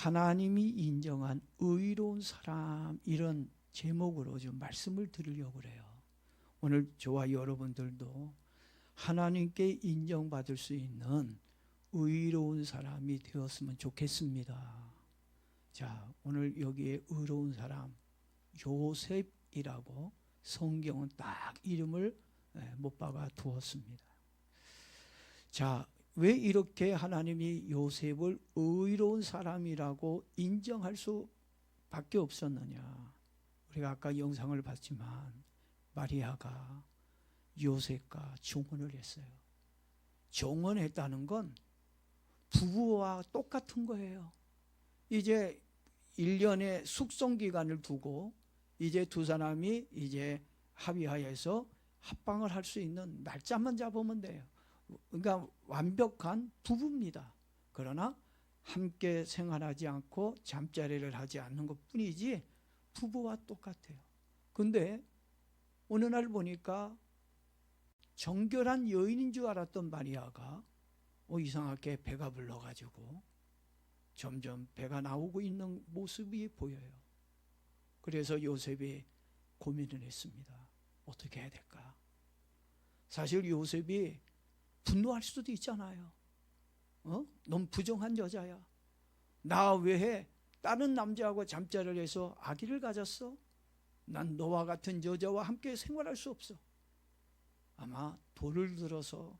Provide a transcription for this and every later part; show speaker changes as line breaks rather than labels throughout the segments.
하나님이 인정한 의로운 사람, 이런 제목으로 좀 말씀을 드리려고 그래요. 오늘 저와 여러분들도 하나님께 인정받을 수 있는 의로운 사람이 되었으면 좋겠습니다. 자, 오늘 여기에 의로운 사람 요셉이라고 성경은 딱 이름을 못 박아 두었습니다. 자, 왜 이렇게 하나님이 요셉을 의로운 사람이라고 인정할 수밖에 없었느냐? 우리가 아까 영상을 봤지만 마리아가 요셉과 정혼을 했어요. 정혼했다는 건 부부와 똑같은 거예요. 이제 1년의 숙성 기간을 두고 이제 두 사람이 이제 합의하여서 합방을 할 수 있는 날짜만 잡으면 돼요. 그러니까 완벽한 부부입니다. 그러나 함께 생활하지 않고 잠자리를 하지 않는 것뿐이지 부부와 똑같아요. 근데 어느 날 보니까 정결한 여인인 줄 알았던 마리아가 이상하게 배가 불러가지고 점점 배가 나오고 있는 모습이 보여요. 그래서 요셉이 고민을 했습니다. 어떻게 해야 될까? 사실 요셉이 분노할 수도 있잖아요. 너무 부정한 여자야. 나 외에 다른 남자하고 잠자리를 해서 아기를 가졌어? 난 너와 같은 여자와 함께 생활할 수 없어. 아마 돌을 들어서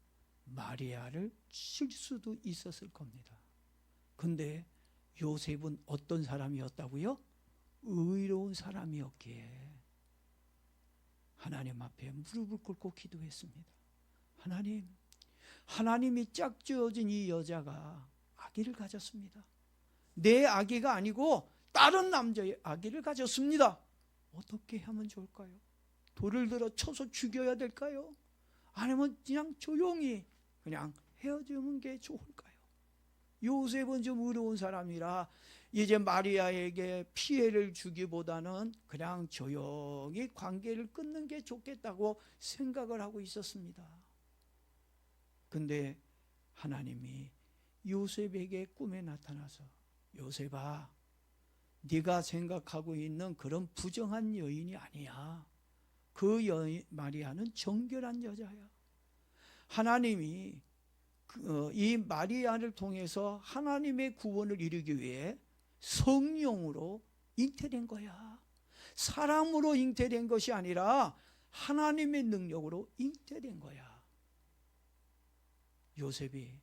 마리아를 칠 수도 있었을 겁니다. 근데 요셉은 어떤 사람이었다고요? 의로운 사람이었기에 하나님 앞에 무릎을 꿇고 기도했습니다. 하나님이 짝지어진 이 여자가 아기를 가졌습니다. 내 아기가 아니고 다른 남자의 아기를 가졌습니다. 어떻게 하면 좋을까요? 돌을 들어 쳐서 죽여야 될까요? 아니면 그냥 조용히 그냥 헤어지는 게 좋을까요? 요셉은 좀 의로운 사람이라 이제 마리아에게 피해를 주기보다는 그냥 조용히 관계를 끊는 게 좋겠다고 생각을 하고 있었습니다. 근데 하나님이 요셉에게 꿈에 나타나서 요셉아, 네가 생각하고 있는 그런 부정한 여인이 아니야. 그 여인 마리아는 정결한 여자야. 하나님이 이 마리아를 통해서 하나님의 구원을 이루기 위해 성령으로 잉태된 거야. 사람으로 잉태된 것이 아니라 하나님의 능력으로 잉태된 거야. 요셉이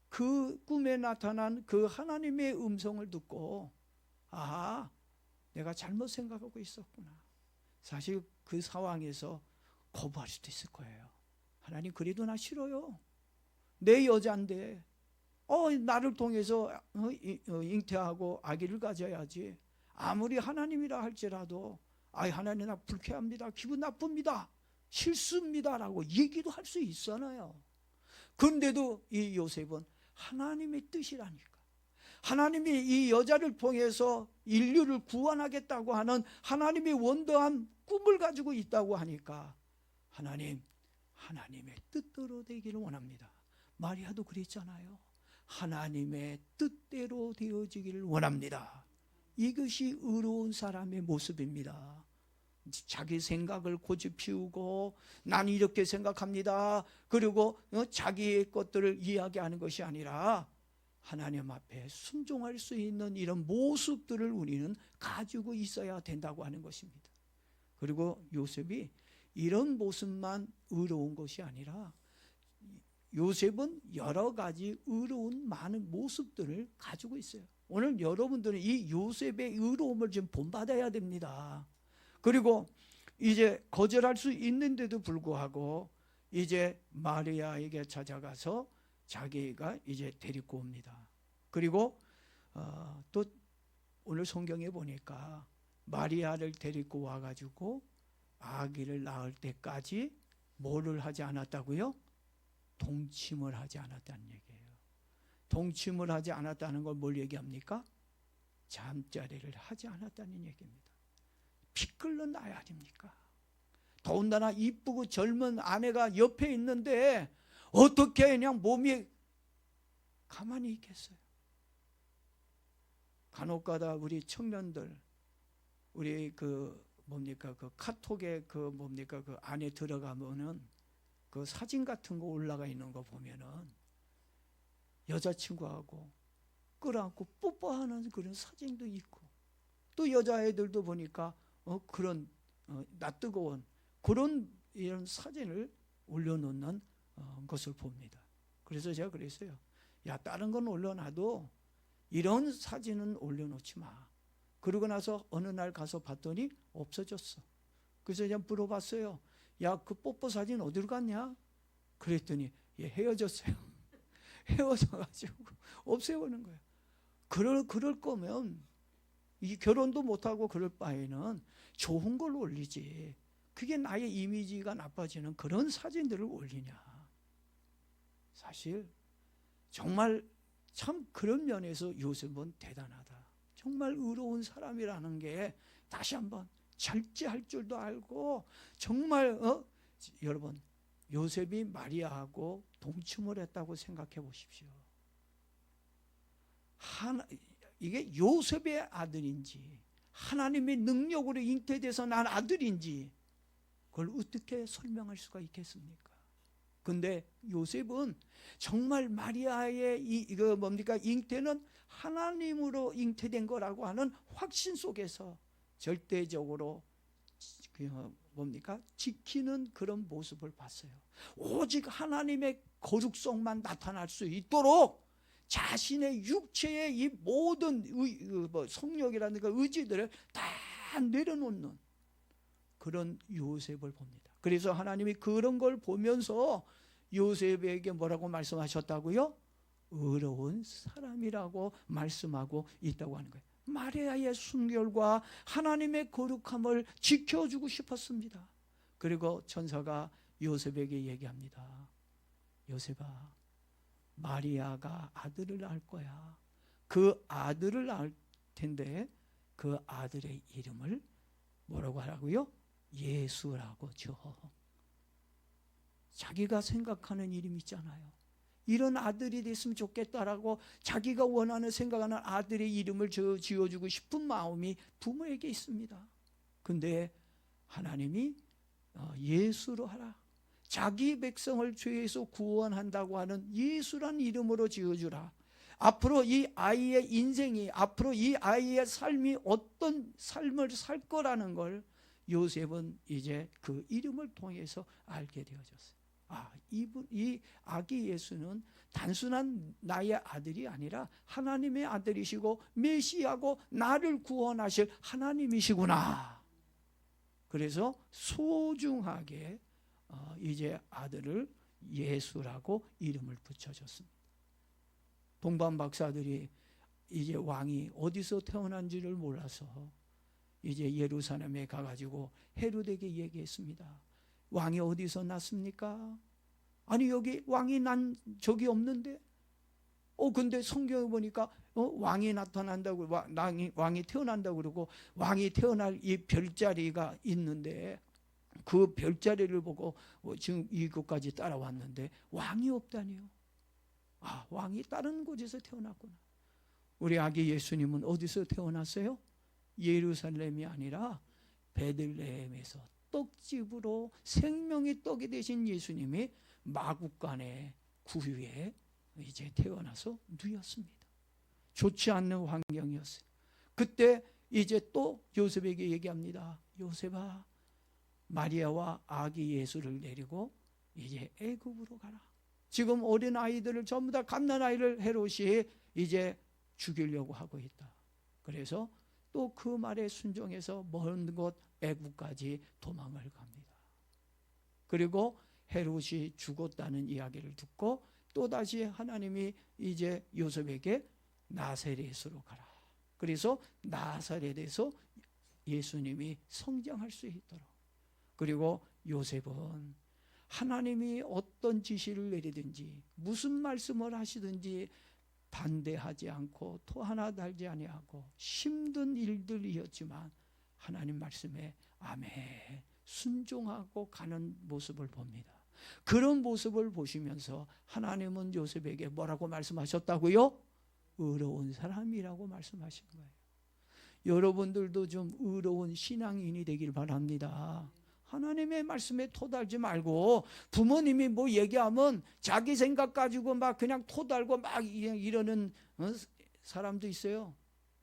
그 꿈에 나타난 그 하나님의 음성을 듣고 아하, 내가 잘못 생각하고 있었구나. 사실 그 상황에서 거부할 수도 있을 거예요. 하나님, 그래도 나 싫어요. 내 여자인데 나를 통해서 잉태하고 아기를 가져야지. 아무리 하나님이라 할지라도 하나님 나 불쾌합니다. 기분 나쁩니다. 싫습니다. 라고 얘기도 할 수 있잖아요. 그런데도 이 요셉은 하나님의 뜻이라니까. 하나님이 이 여자를 통해서 인류를 구원하겠다고 하는 하나님의 원대한 꿈을 가지고 있다고 하니까 하나님의 뜻대로 되기를 원합니다. 마리아도 그랬잖아요. 하나님의 뜻대로 되어지기를 원합니다. 이것이 의로운 사람의 모습입니다. 자기 생각을 고집피우고 난 이렇게 생각합니다. 그리고 자기의 것들을 이야기하는 것이 아니라 하나님 앞에 순종할 수 있는 이런 모습들을 우리는 가지고 있어야 된다고 하는 것입니다. 그리고 요셉이 이런 모습만 의로운 것이 아니라 요셉은 여러 가지 의로운 많은 모습들을 가지고 있어요. 오늘 여러분들은 이 요셉의 의로움을 좀 본받아야 됩니다. 그리고 이제 거절할 수 있는데도 불구하고 이제 마리아에게 찾아가서 자기가 이제 데리고 옵니다. 그리고 또 오늘 성경에 보니까 마리아를 데리고 와가지고 아기를 낳을 때까지 뭐를 하지 않았다고요? 동침을 하지 않았다는 얘기예요. 동침을 하지 않았다는 걸 뭘 얘기합니까? 잠자리를 하지 않았다는 얘기입니다. 피 끓는 나이 아닙니까? 더군다나 이쁘고 젊은 아내가 옆에 있는데 어떻게 그냥 몸이 가만히 있겠어요? 간혹가다 우리 청년들, 우리 그 뭡니까 그 카톡에 그 뭡니까 그 안에 들어가면은 그 사진 같은 거 올라가 있는 거 보면은 여자친구하고 끌어안고 뽀뽀하는 그런 사진도 있고, 또 여자애들도 보니까 그런 낯뜨거운 그런 이런 사진을 올려놓는 것을 봅니다. 그래서 제가 그랬어요. 야, 다른 건 올려놔도 이런 사진은 올려놓지 마. 그러고 나서 어느 날 가서 봤더니 없어졌어. 그래서 제가 물어봤어요. 야, 그 뽀뽀 사진 어디로 갔냐? 그랬더니 얘 헤어졌어요. 헤어져가지고 없애버리는 거예요. 그럴 거면 이 결혼도 못하고 그럴 바에는 좋은 걸 올리지. 그게 나의 이미지가 나빠지는 그런 사진들을 올리냐. 사실 정말 참 그런 면에서 요셉은 대단하다. 정말 의로운 사람이라는 게 다시 한번 절제할 줄도 알고, 정말 여러분 요셉이 마리아하고 동침을 했다고 생각해 보십시오. 이게 요셉의 아들인지 하나님의 능력으로 잉태돼서 난 아들인지 그걸 어떻게 설명할 수가 있겠습니까? 근데 요셉은 정말 마리아의 이거 뭡니까 잉태는 하나님으로 잉태된 거라고 하는 확신 속에서 절대적으로 뭡니까 지키는 그런 모습을 봤어요. 오직 하나님의 거룩성만 나타날 수 있도록 자신의 육체의 이 모든 성욕이라든가 의지들을 다 내려놓는 그런 요셉을 봅니다. 그래서 하나님이 그런 걸 보면서 요셉에게 뭐라고 말씀하셨다고요? 의로운 사람이라고 말씀하고 있다고 하는 거예요. 마리아의 순결과 하나님의 거룩함을 지켜주고 싶었습니다. 그리고 천사가 요셉에게 얘기합니다. 요셉아, 마리아가 아들을 낳을 거야. 그 아들을 낳을 텐데 그 아들의 이름을 뭐라고 하라고요? 예수라고 줘. 자기가 생각하는 이름 있잖아요. 이런 아들이 됐으면 좋겠다라고 자기가 원하는 생각하는 아들의 이름을 지어주고 싶은 마음이 부모에게 있습니다. 근데 하나님이 예수로 하라. 자기 백성을 죄에서 구원한다고 하는 예수란 이름으로 지어주라. 앞으로 이 아이의 인생이, 앞으로 이 아이의 삶이 어떤 삶을 살 거라는 걸 요셉은 이제 그 이름을 통해서 알게 되어졌어요. 이 아기 예수는 단순한 나의 아들이 아니라 하나님의 아들이시고 메시아고 나를 구원하실 하나님이시구나. 그래서 소중하게 이제 아들을 예수라고 이름을 붙여줬습니다. 동방 박사들이 이제 왕이 어디서 태어난지를 몰라서 이제 예루살렘에 가가지고 헤롯에게 얘기했습니다. 왕이 어디서 났습니까? 아니 여기 왕이 난 적이 없는데. 근데 성경에 보니까 왕이 나타난다고, 왕이 태어난다고 그러고 왕이 태어날 이 별자리가 있는데 그 별자리를 보고 지금 이곳까지 따라왔는데 왕이 없다니요. 왕이 다른 곳에서 태어났구나. 우리 아기 예수님은 어디서 태어났어요? 예루살렘이 아니라 베들레헴에서 떡집으로 생명의 떡이 되신 예수님이 마국간의 구유에 이제 태어나서 누였습니다. 좋지 않는 환경이었어요. 그때 이제 또 요셉에게 얘기합니다. 요셉아, 마리아와 아기 예수를 데리고 이제 애굽으로 가라. 지금 어린 아이들을 전부 다 갓난아이를 헤롯이 이제 죽이려고 하고 있다. 그래서 또 그 말에 순종해서 먼 곳 애굽까지 도망을 갑니다. 그리고 헤롯이 죽었다는 이야기를 듣고 또다시 하나님이 이제 요셉에게 나사렛으로 가라. 그래서 나사렛에서 예수님이 성장할 수 있도록. 그리고 요셉은 하나님이 어떤 지시를 내리든지 무슨 말씀을 하시든지 반대하지 않고 토 하나 달지 아니하고 힘든 일들이었지만 하나님 말씀에 아멘 순종하고 가는 모습을 봅니다. 그런 모습을 보시면서 하나님은 요셉에게 뭐라고 말씀하셨다고요? 의로운 사람이라고 말씀하신 거예요. 여러분들도 좀 의로운 신앙인이 되길 바랍니다. 하나님의 말씀에 토달지 말고 부모님이 뭐 얘기하면 자기 생각 가지고 막 그냥 토달고 막 이러는 사람도 있어요.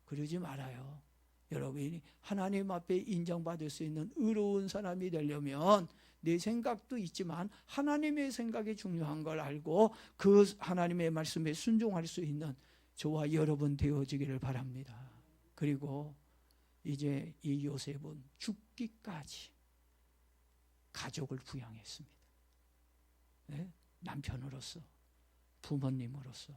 그러지 말아요. 여러분이 하나님 앞에 인정받을 수 있는 의로운 사람이 되려면 내 생각도 있지만 하나님의 생각이 중요한 걸 알고 그 하나님의 말씀에 순종할 수 있는 저와 여러분 되어지기를 바랍니다. 그리고 이제 이 요셉은 죽기까지 가족을 부양했습니다. 네? 남편으로서, 부모님으로서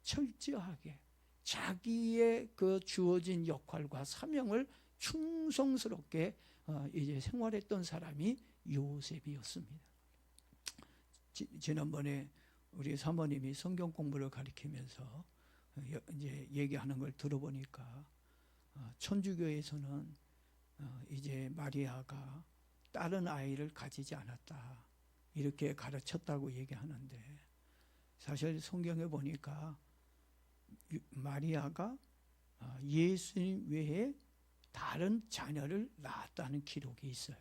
철저하게 자기의 그 주어진 역할과 사명을 충성스럽게 이제 생활했던 사람이 요셉이었습니다. 지난번에 우리 사모님이 성경 공부를 가리키면서 이제 얘기하는 걸 들어보니까 천주교에서는 이제 마리아가 다른 아이를 가지지 않았다 이렇게 가르쳤다고 얘기하는데 사실 성경에 보니까 마리아가 예수님 외에 다른 자녀를 낳았다는 기록이 있어요.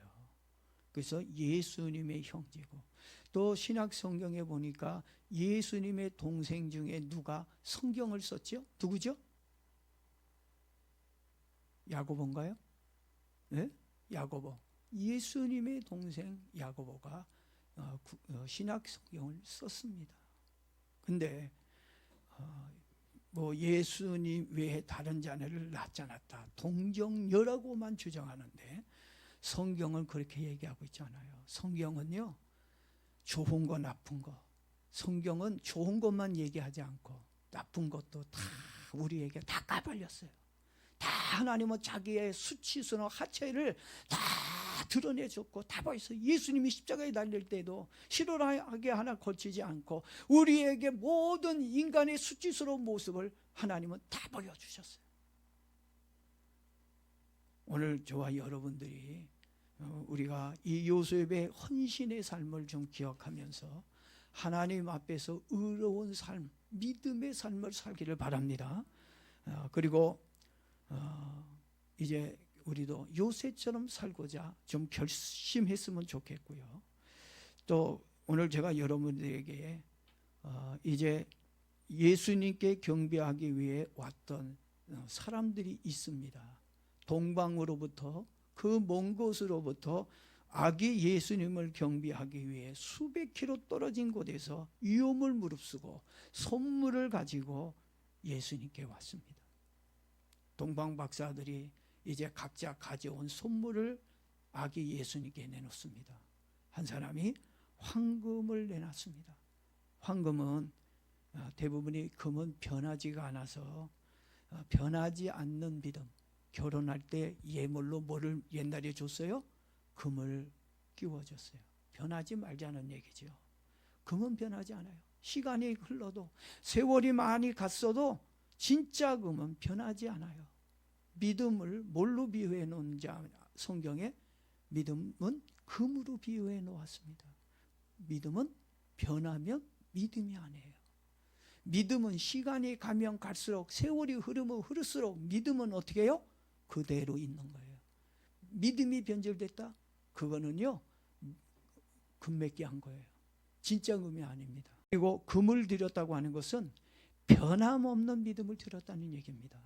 그래서 예수님의 형제고 또 신약 성경에 보니까 예수님의 동생 중에 누가 성경을 썼죠? 누구죠? 야고보인가요? 네? 야고보. 예수님의 동생 야고보가 신약 성경을 썼습니다. 근데 뭐 예수님 외에 다른 자녀를 낳지 않았다. 동정녀라고만 주장하는데 성경은 그렇게 얘기하고 있지 않아요. 성경은요. 좋은 거 나쁜 거. 성경은 좋은 것만 얘기하지 않고 나쁜 것도 다 우리에게 다 까발렸어요. 다 하나님은 자기의 수치스러운 하체를 다 드러내줬고 다 보였어요. 예수님이 십자가에 달릴 때도 실오라게 하나 걸치지 않고 우리에게 모든 인간의 수치스러운 모습을 하나님은 다 보여주셨어요. 오늘 저와 여러분들이 우리가 이 요셉의 헌신의 삶을 좀 기억하면서 하나님 앞에서 의로운 삶, 믿음의 삶을 살기를 바랍니다. 그리고 이제 우리도 요셉처럼 살고자 좀 결심했으면 좋겠고요. 또 오늘 제가 여러분들에게 이제 예수님께 경배하기 위해 왔던 사람들이 있습니다. 동방으로부터 그 먼 곳으로부터 아기 예수님을 경배하기 위해 수백 킬로 떨어진 곳에서 위험을 무릅쓰고 선물을 가지고 예수님께 왔습니다. 동방 박사들이 이제 각자 가져온 선물을 아기 예수님께 내놓습니다. 한 사람이 황금을 내놨습니다. 황금은 대부분이 금은 변하지가 않아서 변하지 않는 믿음. 결혼할 때 예물로 뭐를 옛날에 줬어요? 금을 끼워줬어요. 변하지 말자는 얘기죠. 금은 변하지 않아요. 시간이 흘러도 세월이 많이 갔어도 진짜 금은 변하지 않아요. 믿음을 뭘로 비유해 놓은지 성경에 믿음은 금으로 비유해 놓았습니다. 믿음은 변하면 믿음이 아니에요. 믿음은 시간이 가면 갈수록 세월이 흐르면 흐를수록 믿음은 어떻게 해요? 그대로 있는 거예요. 믿음이 변질됐다? 그거는요 금맥기 한 거예요. 진짜 금이 아닙니다. 그리고 금을 드렸다고 하는 것은 변함없는 믿음을 드렸다는 얘기입니다.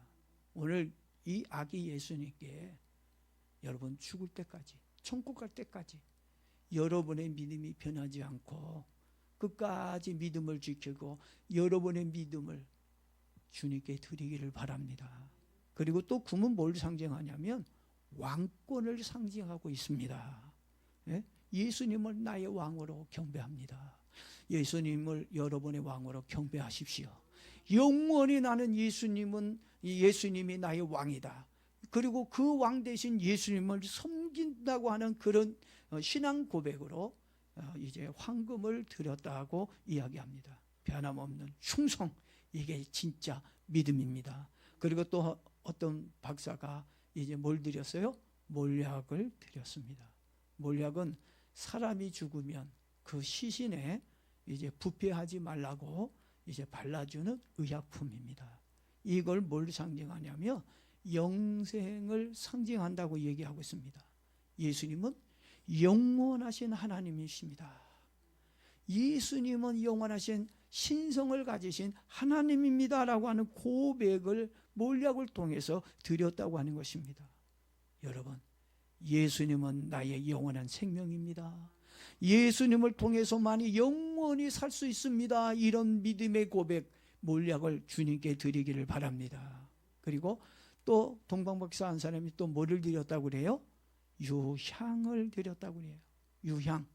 오늘 이 아기 예수님께 여러분 죽을 때까지 천국 갈 때까지 여러분의 믿음이 변하지 않고 끝까지 믿음을 지키고 여러분의 믿음을 주님께 드리기를 바랍니다. 그리고 또 금은 뭘 상징하냐면 왕권을 상징하고 있습니다. 예수님을 나의 왕으로 경배합니다. 예수님을 여러분의 왕으로 경배하십시오. 영원히 나는 예수님이 나의 왕이다. 그리고 그 왕 대신 예수님을 섬긴다고 하는 그런 신앙 고백으로 이제 황금을 드렸다고 이야기합니다. 변함없는 충성, 이게 진짜 믿음입니다. 그리고 또 어떤 박사가 이제 뭘 드렸어요? 몰약을 드렸습니다. 몰약은 사람이 죽으면 그 시신에 이제 부패하지 말라고 이제 발라주는 의약품입니다. 이걸 뭘 상징하냐면 영생을 상징한다고 얘기하고 있습니다. 예수님은 영원하신 하나님이십니다. 예수님은 영원하신 신성을 가지신 하나님입니다라고 하는 고백을 몰약을 통해서 드렸다고 하는 것입니다. 여러분, 예수님은 나의 영원한 생명입니다. 예수님을 통해서만이 영원히 살 수 있습니다. 이런 믿음의 고백 몰약을 주님께 드리기를 바랍니다. 그리고 또 동방박사 한 사람이 또 뭐를 드렸다고 그래요? 유향을 드렸다고 그래요. 유향.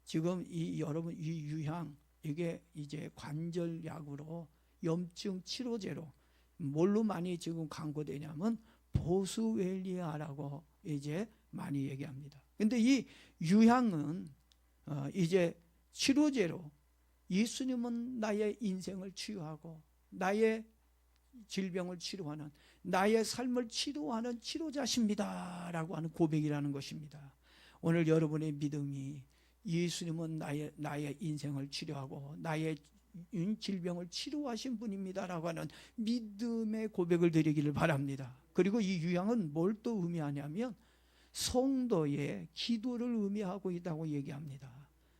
지금 여러분 이 유향, 이게 이제 관절약으로 염증 치료제로 뭘로 많이 지금 광고되냐면 보스웰리아라고 이제 많이 얘기합니다. 근데 이 유향은 이제 치료제로 예수님은 나의 인생을 치유하고 나의 질병을 치료하는, 나의 삶을 치료하는 치료자십니다 라고 하는 고백이라는 것입니다. 오늘 여러분의 믿음이 예수님은 나의 인생을 치료하고 나의 질병을 치료하신 분입니다 라고 하는 믿음의 고백을 드리기를 바랍니다. 그리고 이 유향은 뭘 또 의미하냐면 성도의 기도를 의미하고 있다고 얘기합니다.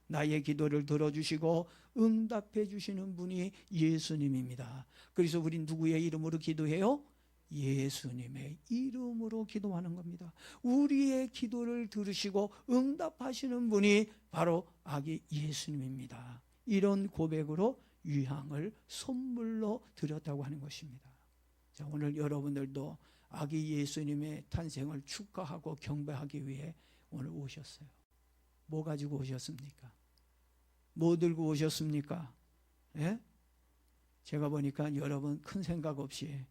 나의 기도를 들어주시고 응답해 주시는 분이 예수님입니다. 그래서 우리 누구의 이름으로 기도해요? 예수님의 이름으로 기도하는 겁니다. 우리의 기도를 들으시고 응답하시는 분이 바로 아기 예수님입니다. 이런 고백으로 유향을 선물로 드렸다고 하는 것입니다. 자, 오늘 여러분들도 아기 예수님의 탄생을 축하하고 경배하기 위해 오늘 오셨어요. 뭐 가지고 오셨습니까? 뭐 들고 오셨습니까? 예? 제가 보니까 여러분 큰 생각 없이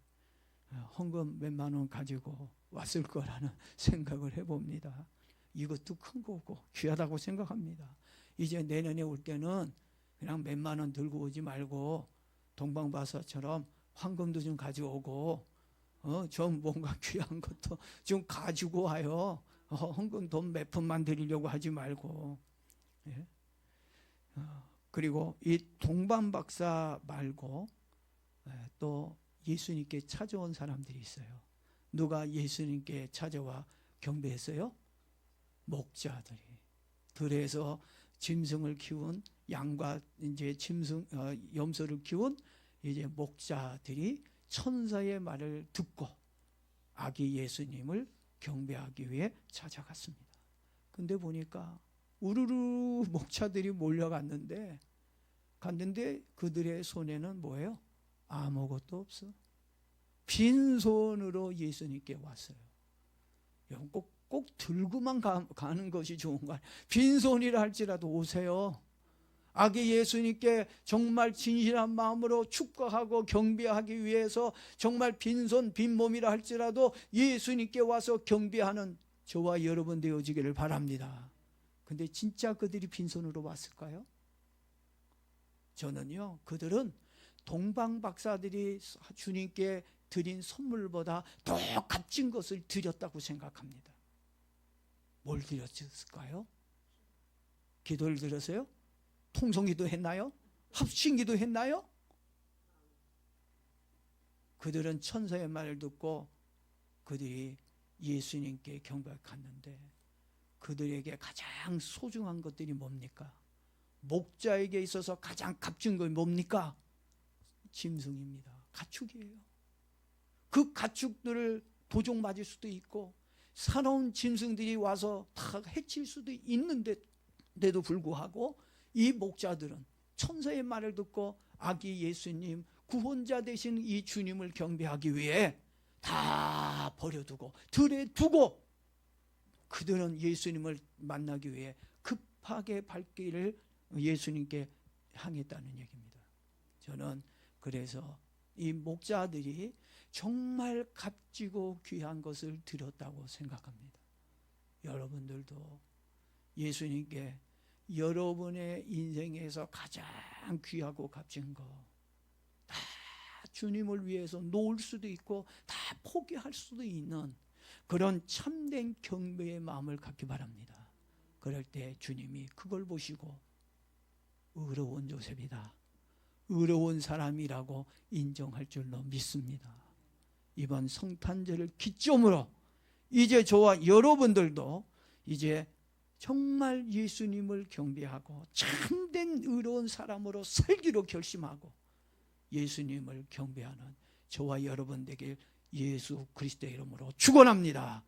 헌금 몇만 원 가지고 왔을 거라는 생각을 해봅니다. 이것도 큰 거고 귀하다고 생각합니다. 이제 내년에 올 때는 그냥 몇만 원 들고 오지 말고 동방바사처럼 황금도 좀 가져오고 좀 뭔가 귀한 것도 좀 가지고 와요. 헌금 돈 몇 푼만 드리려고 하지 말고. 예? 그리고 이 동방박사 말고 또 예수님께 찾아온 사람들이 있어요. 누가 예수님께 찾아와 경배했어요? 목자들이. 들에서 짐승을 키운 양과 이제 염소를 키운 이제 목자들이 천사의 말을 듣고 아기 예수님을 경배하기 위해 찾아갔습니다. 근데 보니까 우르르 목자들이 몰려갔는데 그들의 손에는 뭐예요? 아무것도 없어. 빈손으로 예수님께 왔어요. 꼭 들고만 가는 것이 좋은 거 아니에요. 빈손이라 할지라도 오세요. 아기 예수님께 정말 진실한 마음으로 축복하고 경배하기 위해서 정말 빈손 빈몸이라 할지라도 예수님께 와서 경배하는 저와 여러분 되어지기를 바랍니다. 근데 진짜 그들이 빈손으로 왔을까요? 저는요, 그들은 동방박사들이 주님께 드린 선물보다 더 값진 것을 드렸다고 생각합니다. 뭘 드렸을까요? 기도를 드렸어요? 통성기도 했나요? 합심기도 했나요? 그들은 천사의 말을 듣고 그들이 예수님께 경배를 갔는데 그들에게 가장 소중한 것들이 뭡니까? 목자에게 있어서 가장 값진 건 뭡니까? 짐승입니다. 가축이에요. 그 가축들을 도적 맞을 수도 있고 사나운 짐승들이 와서 다 해칠 수도 있는데도 불구하고 이 목자들은 천사의 말을 듣고 아기 예수님 구원자 되신 이 주님을 경배하기 위해 다 버려두고 들에 두고 그들은 예수님을 만나기 위해 급하게 발길을 예수님께 향했다는 얘기입니다. 저는 그래서 이 목자들이 정말 값지고 귀한 것을 드렸다고 생각합니다. 여러분들도 예수님께 여러분의 인생에서 가장 귀하고 값진 거 다 주님을 위해서 놓을 수도 있고 다 포기할 수도 있는 그런 참된 경배의 마음을 갖기 바랍니다. 그럴 때 주님이 그걸 보시고 의로운 요셉이다, 의로운 사람이라고 인정할 줄로 믿습니다. 이번 성탄절을 기점으로 이제 저와 여러분들도 이제 정말 예수님을 경배하고 참된 의로운 사람으로 살기로 결심하고 예수님을 경배하는 저와 여러분 되길 예수 그리스도의 이름으로 축원합니다.